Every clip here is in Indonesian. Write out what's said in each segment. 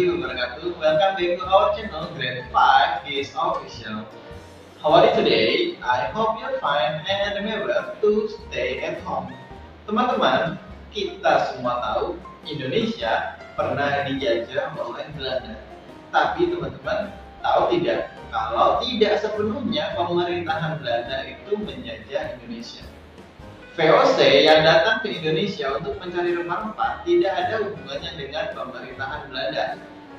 warahmatullahi wabarakatuh. Welcome back to our channel Grade 5 is Official. How are you today? I hope you're fine and remember to stay at home. Teman-teman, kita semua tahu Indonesia pernah dijajah oleh Belanda. Tapi teman-teman tahu tidak kalau tidak sepenuhnya pemerintahan Belanda itu menjajah Indonesia. VOC yang datang ke Indonesia untuk mencari rempah-rempah tidak ada hubungannya dengan pemerintahan Belanda.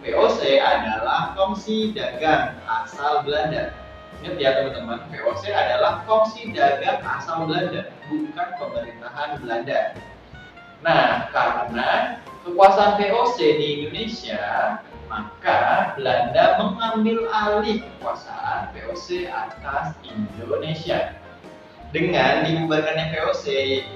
VOC adalah Komisi Dagang asal Belanda. Ingat ya teman-teman, VOC adalah Komisi Dagang asal Belanda, bukan pemerintahan Belanda. Nah, karena kekuasaan VOC di Indonesia, maka Belanda mengambil alih kekuasaan VOC atas Indonesia. Dengan dibubarkannya VOC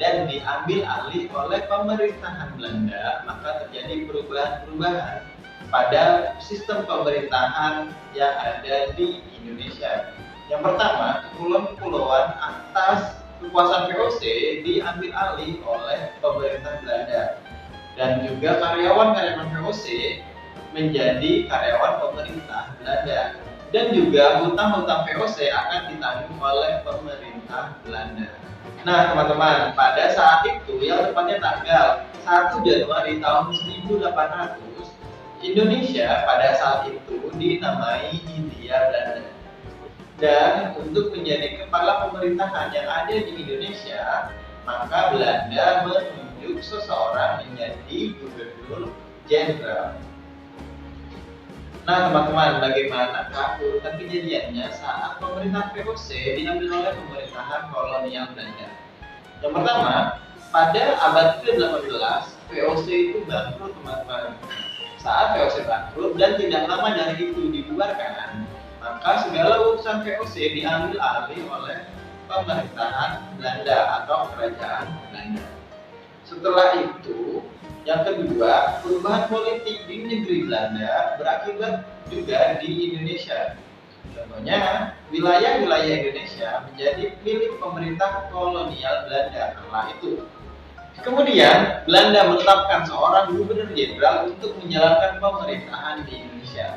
dan diambil alih oleh pemerintahan Belanda, maka terjadi perubahan-perubahan pada sistem pemerintahan yang ada di Indonesia. Yang pertama, kepulauan-kepulauan atas kekuasaan VOC diambil alih oleh pemerintah Belanda, dan juga karyawan-karyawan VOC menjadi karyawan pemerintah Belanda. Dan juga hutang-hutang VOC akan ditanggung oleh pemerintah Belanda. Nah teman-teman, pada saat itu yang tepatnya tanggal 1 Januari tahun 1800, Indonesia pada saat itu dinamai Hindia Belanda. Dan untuk menjadi kepala pemerintahan yang ada di Indonesia, maka Belanda menunjuk seseorang menjadi gubernur jenderal. Nah teman-teman, bagaimanakah urutan kejadiannya saat pemerintahan VOC diambil oleh pemerintahan kolonial Belanda? Yang pertama, pada abad ke-18 VOC itu bangkrut teman-teman. Saat VOC bangkrut dan tidak lama dari itu dibubarkan, maka segala urusan VOC diambil alih oleh pemerintahan Belanda atau kerajaan Belanda. Setelah itu, yang kedua, perubahan politik di negeri Belanda berakibat juga di Indonesia. Contohnya, wilayah-wilayah Indonesia menjadi milik pemerintah kolonial Belanda kala itu. Kemudian, Belanda menetapkan seorang gubernur jenderal untuk menjalankan pemerintahan di Indonesia.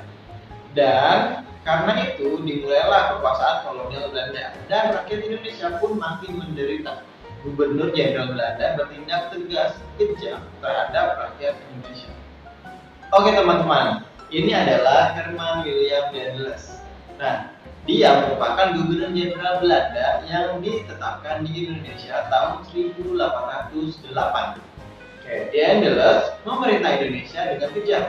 Dan karena itu dimulailah kekuasaan kolonial Belanda dan rakyat Indonesia pun makin menderita. Gubernur Jenderal Belanda bertindak tegas, kejam terhadap rakyat Indonesia. Oke teman-teman, ini adalah Herman William Daendels. Nah, dia merupakan Gubernur Jenderal Belanda yang ditetapkan di Indonesia tahun 1808. Daendels memerintah Indonesia dengan kejam.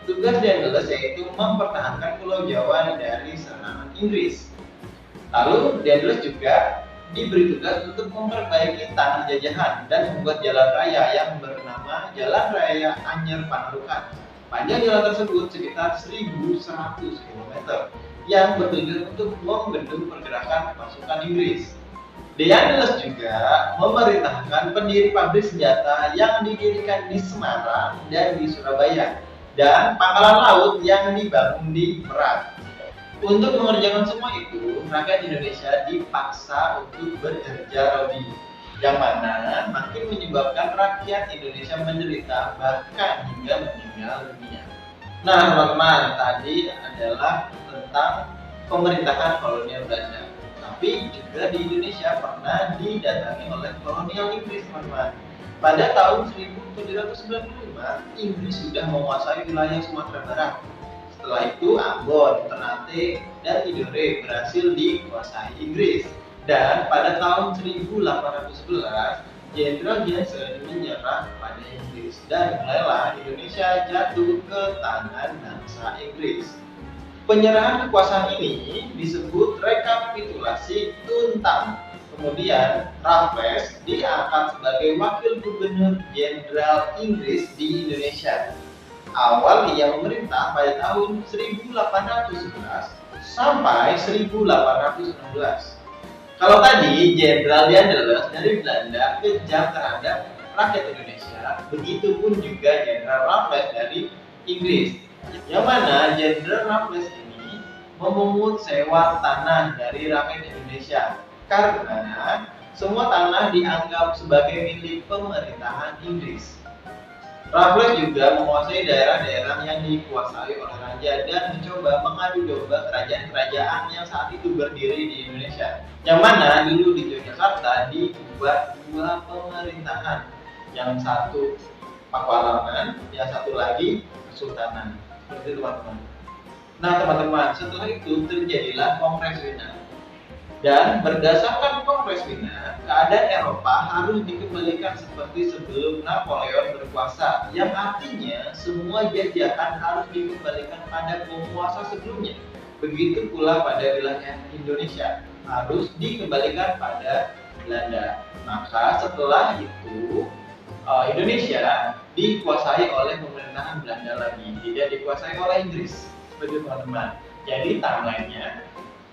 Tugas Daendels yaitu mempertahankan Pulau Jawa dari serangan Inggris. Lalu Daendels juga diberi tugas untuk memperbaiki tanah jajahan dan membuat jalan raya yang bernama Jalan Raya Anyer Panarukan. Panjang jalan tersebut sekitar 1.100 km yang bertujuan untuk membendung pergerakan pasukan Inggris. Daendels juga memerintahkan pendiri pabrik senjata yang didirikan di Semarang dan di Surabaya, dan pangkalan laut yang dibangun di Merak. Untuk mengerjakan semua itu, rakyat Indonesia dipaksa untuk bekerja rodi, yang mana makin menyebabkan rakyat Indonesia menderita bahkan hingga meninggal dunia. Nah teman-teman, tadi adalah tentang pemerintahan kolonial Belanda. Tapi juga di Indonesia pernah didatangi oleh kolonial Inggris teman-teman. Pada tahun 1795, Inggris sudah menguasai wilayah Sumatera Barat. Setelah itu Ambon, Ternate, dan Tidore berhasil dikuasai Inggris. Dan pada tahun 1811, Jenderal Jensen menyerah pada Inggris dan mulailah Indonesia jatuh ke tangan bangsa Inggris. Penyerahan kekuasaan ini disebut rekapitulasi Tuntang. Kemudian Raffles diangkat sebagai wakil gubernur jenderal Inggris di Indonesia. Awal ia memerintah pada tahun 1811 sampai 1816. Kalau tadi Jenderal Daendels dari Belanda kejam terhadap rakyat Indonesia, begitu pun juga Jenderal Raffles dari Inggris. Yang mana Jenderal Raffles ini memungut sewa tanah dari rakyat Indonesia karena semua tanah dianggap sebagai milik pemerintahan Inggris. Raffles juga menguasai daerah-daerah yang dikuasai oleh raja dan mencoba mengadu domba kerajaan-kerajaan yang saat itu berdiri di Indonesia. Yang mana dulu di Yogyakarta dibuat dua pemerintahan, yang satu Pakualaman, yang satu lagi Kesultanan. Seperti itu teman-teman. Nah teman-teman, setelah itu terjadilah Kongres Wina. Dan berdasarkan Kongres Wina, keadaan Eropa harus dikembalikan seperti sebelum Napoleon berkuasa, yang artinya semua jajahan harus dikembalikan pada penguasa sebelumnya. Begitu pula pada wilayah Indonesia harus dikembalikan pada Belanda. Maka setelah itu Indonesia dikuasai oleh pemerintahan Belanda lagi, tidak dikuasai oleh Inggris. Seperti teman-teman. Jadi timelinenya,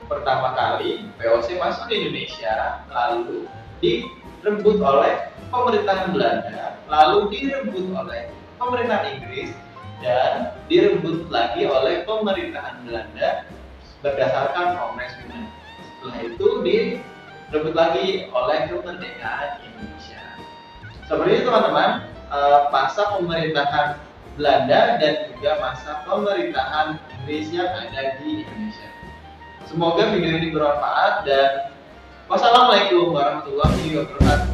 pertama kali VOC masuk ke Indonesia, lalu direbut oleh pemerintahan Belanda, lalu direbut oleh pemerintahan Inggris, dan direbut lagi oleh pemerintahan Belanda berdasarkan Kongres Wina. Setelah itu direbut lagi oleh kemerdekaan Indonesia. Seperti itu teman-teman, masa pemerintahan Belanda dan juga masa pemerintahan Inggris yang ada di Indonesia. Semoga video ini bermanfaat dan wassalamualaikum warahmatullahi wabarakatuh.